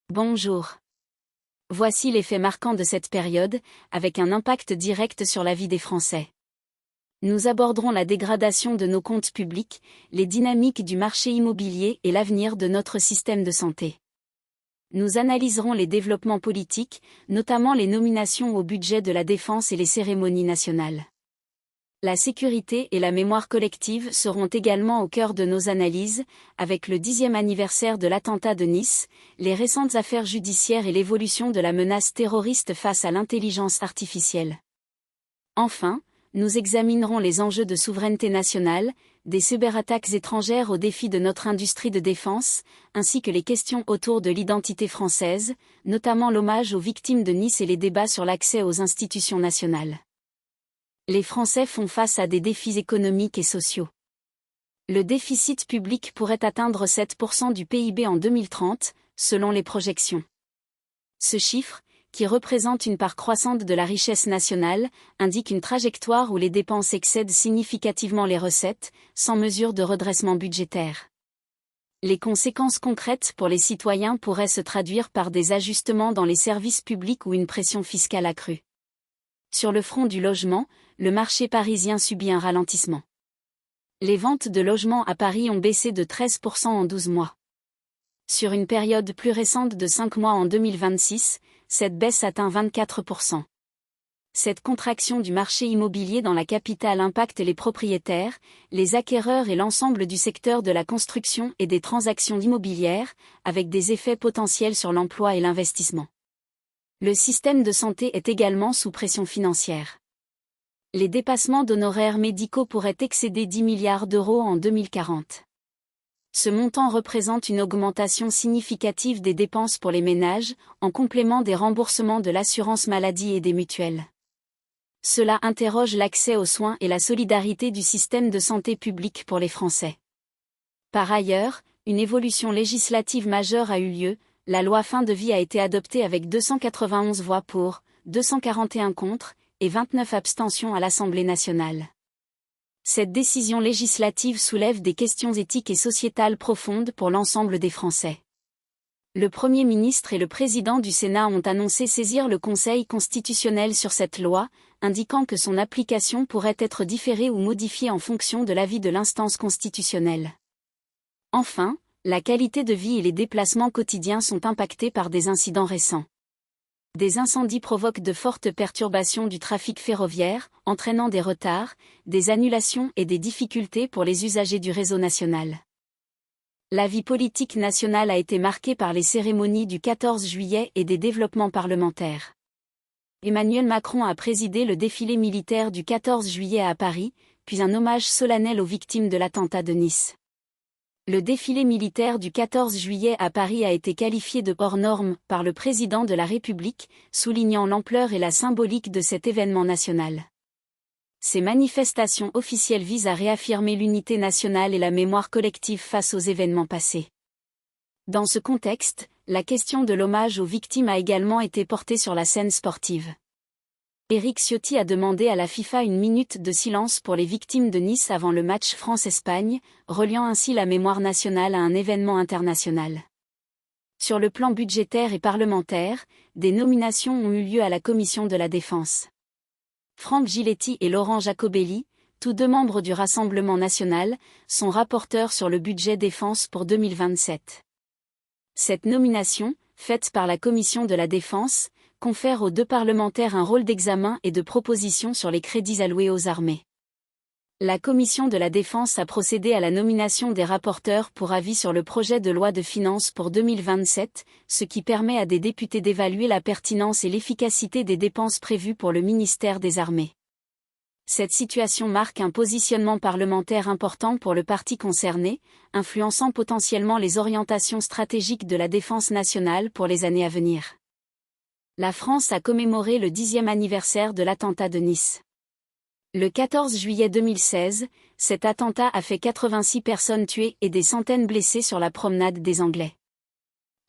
Bonjour. Voici les faits marquants de cette période, avec un impact direct sur la vie des Français. Nous aborderons la dégradation de nos comptes publics, les dynamiques du marché immobilier et l'avenir de notre système de santé. Nous analyserons les développements politiques, notamment les nominations au budget de la Défense et les cérémonies nationales. La sécurité et la mémoire collective seront également au cœur de nos analyses, avec le 10e anniversaire de l'attentat de Nice, les récentes affaires judiciaires et l'évolution de la menace terroriste face à l'intelligence artificielle. Enfin, nous examinerons les enjeux de souveraineté nationale, des cyberattaques étrangères aux défis de notre industrie de défense, ainsi que les questions autour de l'identité française, notamment l'hommage aux victimes de Nice et les débats sur l'accès aux institutions nationales. Les Français font face à des défis économiques et sociaux. Le déficit public pourrait atteindre 7% du PIB en 2030, selon les projections. Ce chiffre, qui représente une part croissante de la richesse nationale, indique une trajectoire où les dépenses excèdent significativement les recettes, sans mesure de redressement budgétaire. Les conséquences concrètes pour les citoyens pourraient se traduire par des ajustements dans les services publics ou une pression fiscale accrue. Sur le front du logement, le marché parisien subit un ralentissement. Les ventes de logements à Paris ont baissé de 13% en 12 mois. Sur une période plus récente de 5 mois en 2026, cette baisse atteint 24%. Cette contraction du marché immobilier dans la capitale impacte les propriétaires, les acquéreurs et l'ensemble du secteur de la construction et des transactions immobilières, avec des effets potentiels sur l'emploi et l'investissement. Le système de santé est également sous pression financière. Les dépassements d'honoraires médicaux pourraient excéder 10 milliards d'euros en 2040. Ce montant représente une augmentation significative des dépenses pour les ménages, en complément des remboursements de l'assurance maladie et des mutuelles. Cela interroge l'accès aux soins et la solidarité du système de santé publique pour les Français. Par ailleurs, une évolution législative majeure a eu lieu. La loi fin de vie a été adoptée avec 291 voix pour, 241 contre, et 29 abstentions à l'Assemblée nationale. Cette décision législative soulève des questions éthiques et sociétales profondes pour l'ensemble des Français. Le Premier ministre et le président du Sénat ont annoncé saisir le Conseil constitutionnel sur cette loi, indiquant que son application pourrait être différée ou modifiée en fonction de l'avis de l'instance constitutionnelle. Enfin, la qualité de vie et les déplacements quotidiens sont impactés par des incidents récents. Des incendies provoquent de fortes perturbations du trafic ferroviaire, entraînant des retards, des annulations et des difficultés pour les usagers du réseau national. La vie politique nationale a été marquée par les cérémonies du 14 juillet et des développements parlementaires. Emmanuel Macron a présidé le défilé militaire du 14 juillet à Paris, puis un hommage solennel aux victimes de l'attentat de Nice. Le défilé militaire du 14 juillet à Paris a été qualifié de hors norme par le président de la République, soulignant l'ampleur et la symbolique de cet événement national. Ces manifestations officielles visent à réaffirmer l'unité nationale et la mémoire collective face aux événements passés. Dans ce contexte, la question de l'hommage aux victimes a également été portée sur la scène sportive. Éric Ciotti a demandé à la FIFA une minute de silence pour les victimes de Nice avant le match France-Espagne, reliant ainsi la mémoire nationale à un événement international. Sur le plan budgétaire et parlementaire, des nominations ont eu lieu à la Commission de la Défense. Franck Giletti et Laurent Jacobelli, tous deux membres du Rassemblement national, sont rapporteurs sur le budget défense pour 2027. Cette nomination, faite par la Commission de la Défense, confère aux deux parlementaires un rôle d'examen et de proposition sur les crédits alloués aux armées. La Commission de la Défense a procédé à la nomination des rapporteurs pour avis sur le projet de loi de finances pour 2027, ce qui permet à des députés d'évaluer la pertinence et l'efficacité des dépenses prévues pour le ministère des Armées. Cette situation marque un positionnement parlementaire important pour le parti concerné, influençant potentiellement les orientations stratégiques de la défense nationale pour les années à venir. La France a commémoré le 10e anniversaire de l'attentat de Nice. Le 14 juillet 2016, cet attentat a fait 86 personnes tuées et des centaines blessées sur la promenade des Anglais.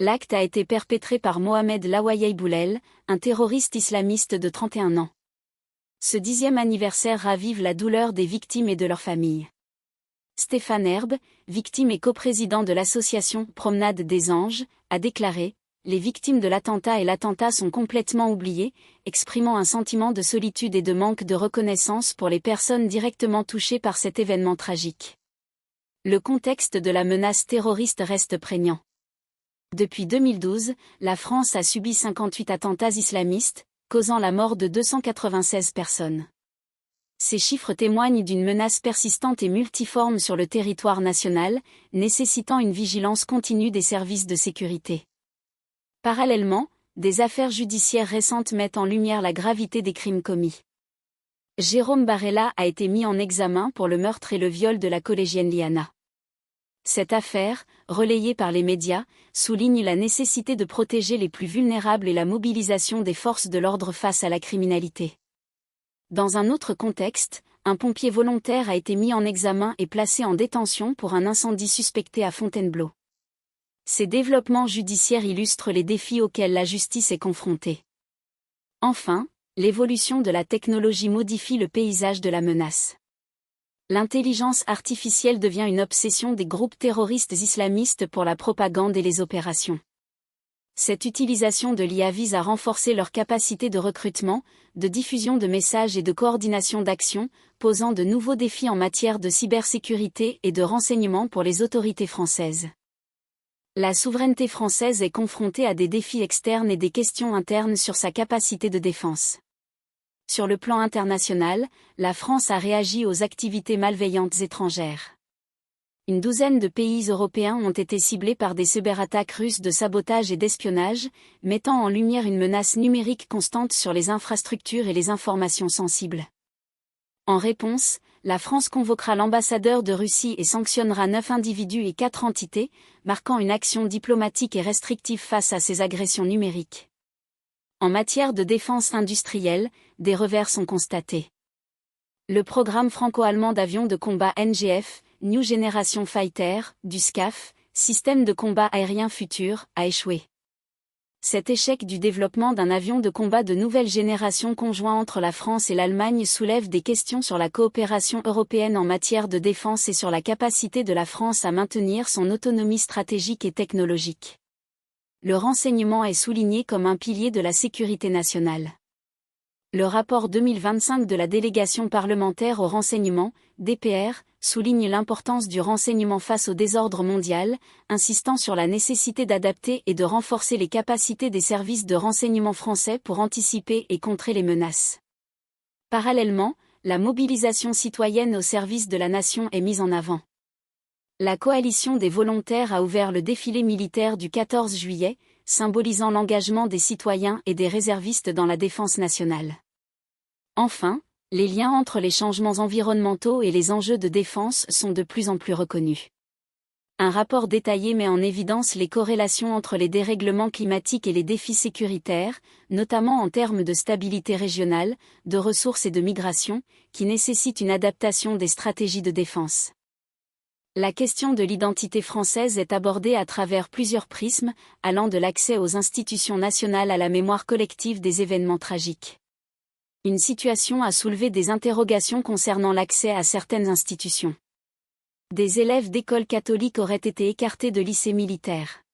L'acte a été perpétré par Mohamed Lawayeh Boulel, un terroriste islamiste de 31 ans. Ce 10e anniversaire ravive la douleur des victimes et de leurs familles. Stéphane Herbe, victime et coprésident de l'association Promenade des Anges, a déclaré les victimes de l'attentat sont complètement oubliées, exprimant un sentiment de solitude et de manque de reconnaissance pour les personnes directement touchées par cet événement tragique. Le contexte de la menace terroriste reste prégnant. Depuis 2012, la France a subi 58 attentats islamistes, causant la mort de 296 personnes. Ces chiffres témoignent d'une menace persistante et multiforme sur le territoire national, nécessitant une vigilance continue des services de sécurité. Parallèlement, des affaires judiciaires récentes mettent en lumière la gravité des crimes commis. Jérôme Barella a été mis en examen pour le meurtre et le viol de la collégienne Liana. Cette affaire, relayée par les médias, souligne la nécessité de protéger les plus vulnérables et la mobilisation des forces de l'ordre face à la criminalité. Dans un autre contexte, un pompier volontaire a été mis en examen et placé en détention pour un incendie suspecté à Fontainebleau. Ces développements judiciaires illustrent les défis auxquels la justice est confrontée. Enfin, l'évolution de la technologie modifie le paysage de la menace. L'intelligence artificielle devient une obsession des groupes terroristes islamistes pour la propagande et les opérations. Cette utilisation de l'IA vise à renforcer leur capacité de recrutement, de diffusion de messages et de coordination d'actions, posant de nouveaux défis en matière de cybersécurité et de renseignement pour les autorités françaises. La souveraineté française est confrontée à des défis externes et des questions internes sur sa capacité de défense. Sur le plan international, la France a réagi aux activités malveillantes étrangères. Une douzaine de pays européens ont été ciblés par des cyberattaques russes de sabotage et d'espionnage, mettant en lumière une menace numérique constante sur les infrastructures et les informations sensibles. En réponse, la France convoquera l'ambassadeur de Russie et sanctionnera 9 individus et 4 entités, marquant une action diplomatique et restrictive face à ces agressions numériques. En matière de défense industrielle, des revers sont constatés. Le programme franco-allemand d'avions de combat NGF, New Generation Fighter, du SCAF, système de combat aérien futur, a échoué. Cet échec du développement d'un avion de combat de nouvelle génération conjoint entre la France et l'Allemagne soulève des questions sur la coopération européenne en matière de défense et sur la capacité de la France à maintenir son autonomie stratégique et technologique. Le renseignement est souligné comme un pilier de la sécurité nationale. Le rapport 2025 de la délégation parlementaire au renseignement, DPR, souligne l'importance du renseignement face au désordre mondial, insistant sur la nécessité d'adapter et de renforcer les capacités des services de renseignement français pour anticiper et contrer les menaces. Parallèlement, la mobilisation citoyenne au service de la nation est mise en avant. La coalition des volontaires a ouvert le défilé militaire du 14 juillet, symbolisant l'engagement des citoyens et des réservistes dans la défense nationale. Enfin, les liens entre les changements environnementaux et les enjeux de défense sont de plus en plus reconnus. Un rapport détaillé met en évidence les corrélations entre les dérèglements climatiques et les défis sécuritaires, notamment en termes de stabilité régionale, de ressources et de migration, qui nécessitent une adaptation des stratégies de défense. La question de l'identité française est abordée à travers plusieurs prismes, allant de l'accès aux institutions nationales à la mémoire collective des événements tragiques. Une situation a soulevé des interrogations concernant l'accès à certaines institutions. Des élèves d'écoles catholiques auraient été écartés de lycées militaires.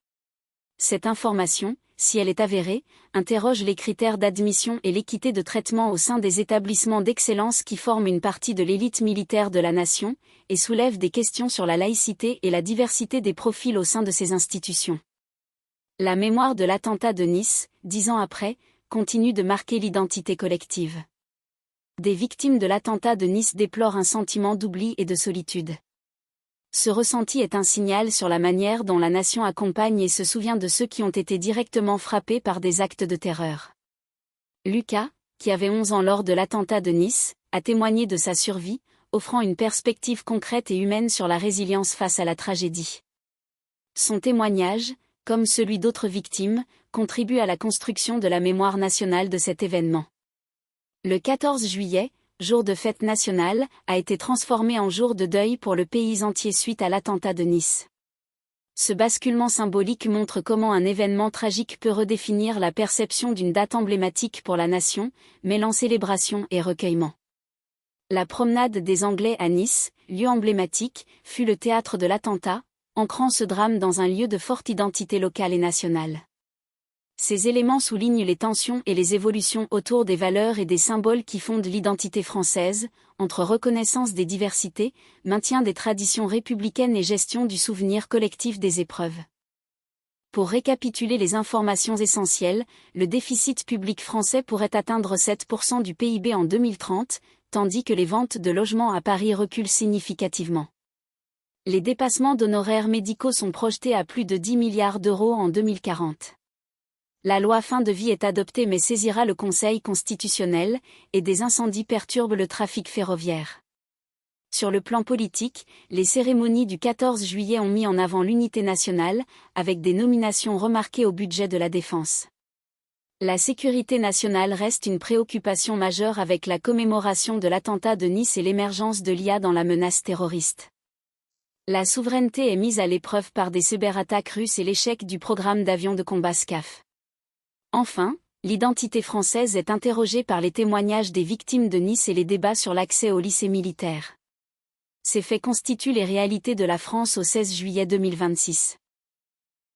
Cette information, si elle est avérée, interroge les critères d'admission et l'équité de traitement au sein des établissements d'excellence qui forment une partie de l'élite militaire de la nation, et soulève des questions sur la laïcité et la diversité des profils au sein de ces institutions. La mémoire de l'attentat de Nice, 10 ans après, continue de marquer l'identité collective. Des victimes de l'attentat de Nice déplorent un sentiment d'oubli et de solitude. Ce ressenti est un signal sur la manière dont la nation accompagne et se souvient de ceux qui ont été directement frappés par des actes de terreur. Lucas, qui avait 11 ans lors de l'attentat de Nice, a témoigné de sa survie, offrant une perspective concrète et humaine sur la résilience face à la tragédie. Son témoignage, comme celui d'autres victimes, contribue à la construction de la mémoire nationale de cet événement. Le 14 juillet, jour de fête nationale, a été transformé en jour de deuil pour le pays entier suite à l'attentat de Nice. Ce basculement symbolique montre comment un événement tragique peut redéfinir la perception d'une date emblématique pour la nation, mêlant célébration et recueillement. La promenade des Anglais à Nice, lieu emblématique, fut le théâtre de l'attentat, ancrant ce drame dans un lieu de forte identité locale et nationale. Ces éléments soulignent les tensions et les évolutions autour des valeurs et des symboles qui fondent l'identité française, entre reconnaissance des diversités, maintien des traditions républicaines et gestion du souvenir collectif des épreuves. Pour récapituler les informations essentielles, le déficit public français pourrait atteindre 7% du PIB en 2030, tandis que les ventes de logements à Paris reculent significativement. Les dépassements d'honoraires médicaux sont projetés à plus de 10 milliards d'euros en 2040. La loi fin de vie est adoptée mais saisira le Conseil constitutionnel, et des incendies perturbent le trafic ferroviaire. Sur le plan politique, les cérémonies du 14 juillet ont mis en avant l'unité nationale, avec des nominations remarquées au budget de la défense. La sécurité nationale reste une préoccupation majeure avec la commémoration de l'attentat de Nice et l'émergence de l'IA dans la menace terroriste. La souveraineté est mise à l'épreuve par des cyberattaques russes et l'échec du programme d'avions de combat SCAF. Enfin, l'identité française est interrogée par les témoignages des victimes de Nice et les débats sur l'accès au lycée militaire. Ces faits constituent les réalités de la France au 16 juillet 2026.